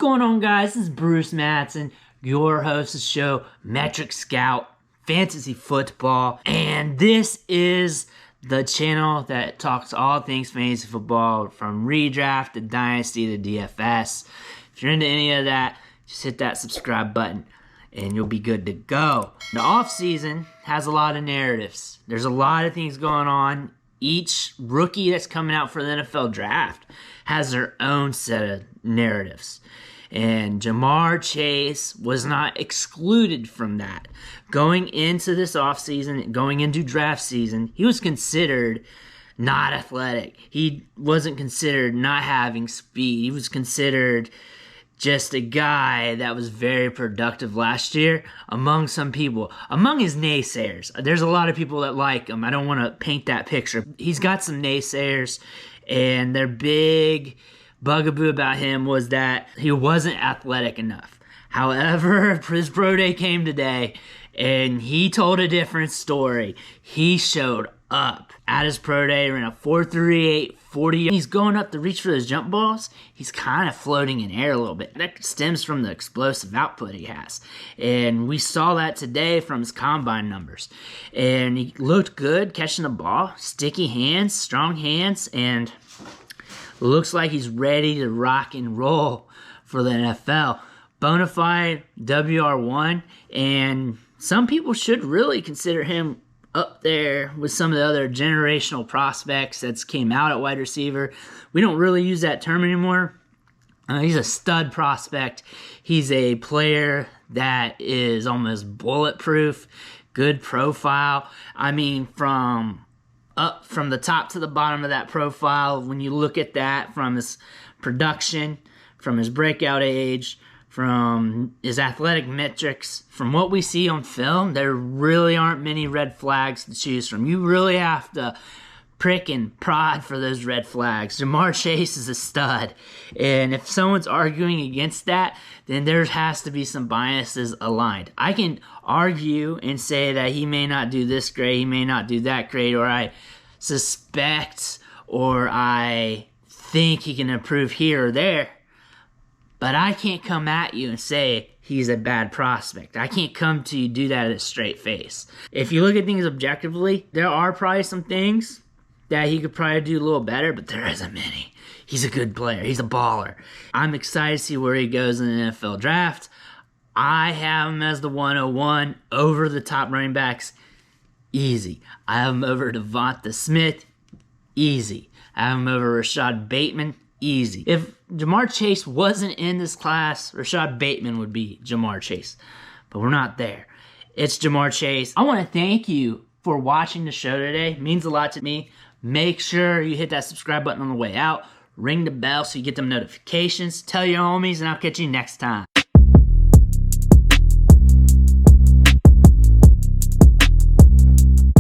going on, guys? This is Bruce Matson, your host of the show, Metric Scout, Fantasy Football. And this is the channel that talks all things fantasy football, from redraft to Dynasty to DFS. If you're into any of that, just hit that subscribe button and you'll be good to go. The offseason has a lot of narratives. There's a lot of things going on. Each rookie that's coming out for the NFL draft has their own set of narratives. And Jamar Chase was not excluded from that. Going into this offseason, going into draft season, he was considered not athletic. He wasn't considered not having speed. He was considered just a guy that was very productive last year among some people, among his naysayers. There's a lot of people that like him. I don't want to paint that picture. He's got some naysayers, and their big bugaboo about him was that he wasn't athletic enough. However, his pro day came today, and he told a different story. He showed up at his pro day, ran a 4.38 40. He's going up to reach for those jump balls. He's kind of floating in air a little bit. That stems from the explosive output he has. And we saw that today from his combine numbers. And he looked good catching the ball. Sticky hands, strong hands, and looks like he's ready to rock and roll for the NFL. Bonafide WR1, and some people should really consider him up there with some of the other generational prospects that's came out at wide receiver. We don't really use that term anymore. He's a stud prospect. He's a player that is almost bulletproof, good profile. I mean, from the top to the bottom of that profile, when you look at that, from his production, from his breakout age, from his athletic metrics, from what we see on film, there really aren't many red flags to choose from. You really have to prick and prod for those red flags. Jamar Chase is a stud, and if someone's arguing against that, then there has to be some biases aligned. I can argue and say that he may not do this great, he may not do that great, or I suspect or I think he can improve here or there. But I can't come at you and say he's a bad prospect. I can't come to you do that at a straight face. If you look at things objectively, there are probably some things that he could probably do a little better, but there isn't many. He's a good player. He's a baller. I'm excited to see where he goes in the NFL draft. I have him as the 101 over the top running backs. Easy. I have him over Devonta Smith. Easy. I have him over Rashad Bateman. Easy. If Jamar Chase wasn't in this class, Rashad Bateman would be Jamar Chase. But we're not there. It's Jamar Chase. I want to thank you for watching the show today. It means a lot to me. Make sure you hit that subscribe button on the way out. Ring the bell so you get them notifications. Tell your homies, and I'll catch you next time.